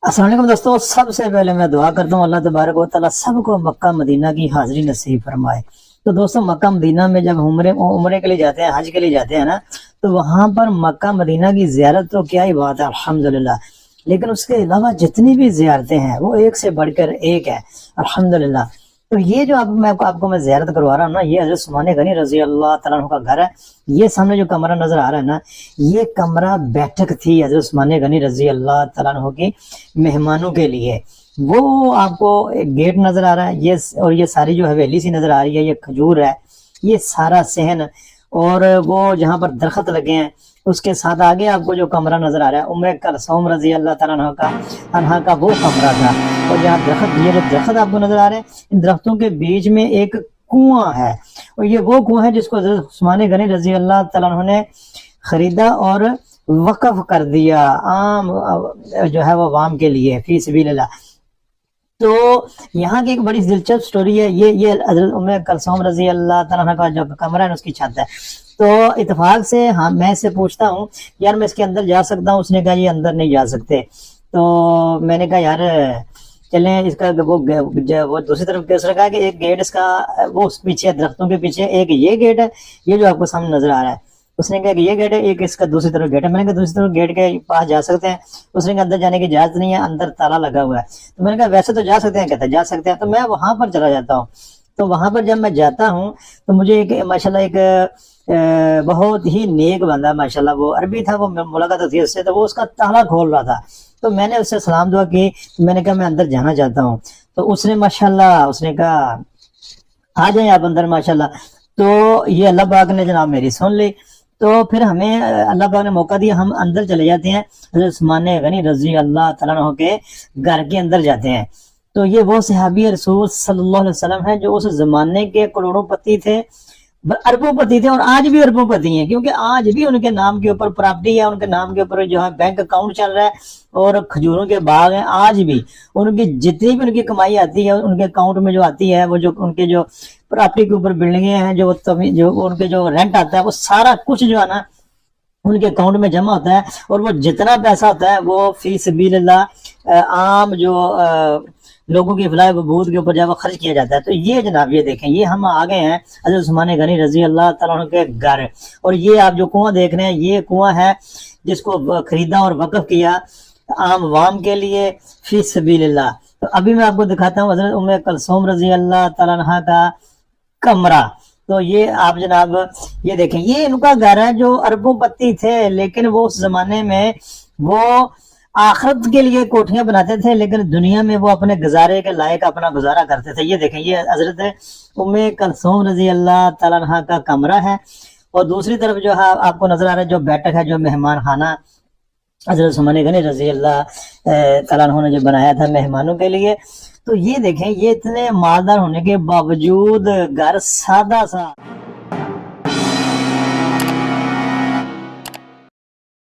अस्सलाम वालेकुम दोस्तों, सबसे पहले मैं दुआ करता हूँ अल्लाह तबारक व तआला सबको मक्का मदीना की हाजिरी नसीब फरमाए। तो दोस्तों, मक्का मदीना में जब उम्रे के लिए जाते हैं, हज के लिए जाते हैं ना, तो वहां पर मक्का मदीना की जियारत तो क्या ही बात है, अल्हम्दुलिल्लाह। लेकिन उसके अलावा जितनी भी जियारतें हैं वो एक से बढ़कर एक है, अल्हम्दुलिल्लाह। तो ये जो आपको मैं जियारत करवा रहा हूँ ना, ये हजरत उस्मान गनी रजी अल्लाह तआला अन्हु का घर है। ये सामने जो कमरा नजर आ रहा है ना, ये कमरा बैठक थी हजरत उस्मान गनी रजी अल्लाह तआला अन्हु की मेहमानों के लिए। वो आपको एक गेट नजर आ रहा है, ये और ये सारी जो हवेली सी नजर आ रही है, ये खजूर है, ये सारा सहन, और वो जहाँ पर दरख्त लगे हैं उसके साथ आगे आपको जो कमरा नजर आ रहा है उम्मे कलसूम रजी अल्लाह तआला अन्हा का वो कमरा था। और जहाँ दरख्त, ये जो दरख्त आपको नजर आ रहे हैं, इन दरख्तों के बीच में एक कुआं है, और ये वो कुआं है जिसको हज़रत उस्मान गनी रजी अल्लाह तआला अन्हु ने खरीदा और वक्फ कर दिया आम जो है वो वाम के लिए, फी सबिलिल्लाह। तो यहाँ की एक बड़ी दिलचस्प स्टोरी है। ये हज़रत उम्मे कलसूम रजी अल्लाह तआला अन्हा का जो कमरा है उसकी छत है। तो इत्तेफाक से हाँ, मैं इससे पूछता हूँ यार मैं इसके अंदर जा सकता हूँ? उसने कहा ये अंदर नहीं जा सकते। तो मैंने कहा यार चलें, इसका वो दूसरी तरफ कैसे रखा है कि एक गेट इसका वो पीछे दरख्तों के पीछे एक ये गेट है, ये जो आपको सामने नजर आ रहा है। उसने कहा कि ये गेट है, एक इसका दूसरी तरफ गेट है। मैंने कहा दूसरी तरफ गेट के पास जा सकते हैं? उसने कहा अंदर जाने की इजाजत नहीं है, अंदर ताला लगा हुआ है। तो मैंने कहा वैसे तो जा सकते हैं, कहता जा सकते हैं। तो मैं वहां पर चला जाता हूँ। तो वहां पर जब मैं जाता हूँ तो मुझे एक माशाल्लाह एक बहुत ही नेक बंदा, माशाल्लाह वो अरबी था, वो मुलाकात थी उससे, तो वो उसका ताला खोल रहा था। तो मैंने उससे सलाम दुआ की, मैंने कहा मैं अंदर जाना चाहता हूँ। तो उसने माशाल्लाह उसने कहा आ जाए आप अंदर, माशाल्लाह। तो ये अल्लाह पाक ने जनाब मेरी सुन ली। तो फिर हमें अल्लाह पाक ने मौका दिया, हम अंदर चले जाते हैं, हज़रत उस्मान गनी रजी अल्लाह तआला अन्हु के घर के अंदर जाते हैं। तो ये वो सहाबी रसूल सल्लल्लाहु अलैहि वसल्लम है जो उस जमाने के करोड़ोंपति थे, अरबोंपति थे, और आज भी अरबोंपति हैं, क्योंकि आज भी उनके नाम के ऊपर प्रॉपर्टी है, उनके नाम के ऊपर जो है बैंक अकाउंट चल रहा है और खजूरों के बाग हैं। आज भी उनकी जितनी भी उनकी कमाई आती है उनके अकाउंट में जो आती है, वो जो उनके जो प्रॉपर्टी के ऊपर बिल्डिंगे हैं, जो उनके जो रेंट आता है, वो सारा कुछ जो है ना उनके अकाउंट में जमा होता है। और वो जितना पैसा होता है वो फी सबिलिल्लाह आम जो लोगों की फलाह बहबूद के ऊपर जब खर्च किया जाता है। तो ये जनाब ये देखें, ये हम आ गए हैं हज़रत उस्मान गनी रजी अल्लाह तआला अन्हु के घर। और ये आप जो कुआं देख रहे हैं, ये कुआं है जिसको खरीदा और वक्फ किया आम वाम के लिए, फी सबिलिल्लाह। तो अभी मैं आपको दिखाता हूँ हज़रत उम्मे कलसूम रजी अल्लाह तआला अन्हा का कमरा। तो ये आप जनाब ये देखें, ये इनका घर है जो अरबोंपति थे, लेकिन वो उस जमाने में वो आखिरत के लिए कोठियां बनाते थे, लेकिन दुनिया में वो अपने गुजारे के लायक अपना गुजारा करते थे। ये देखें, ये हजरत उम्मे कलसूम रजी अल्लाह तआला अन्हा का कमरा है। और दूसरी तरफ जो है आपको नजर आ रहा है जो बैठक है, जो मेहमान खाना हजरत उस्मान गनी रजी अल्लाह तआला अन्हु ने जो बनाया था मेहमानों के लिए। तो ये देखें, ये इतने मालदार होने के बावजूद घर सादा सा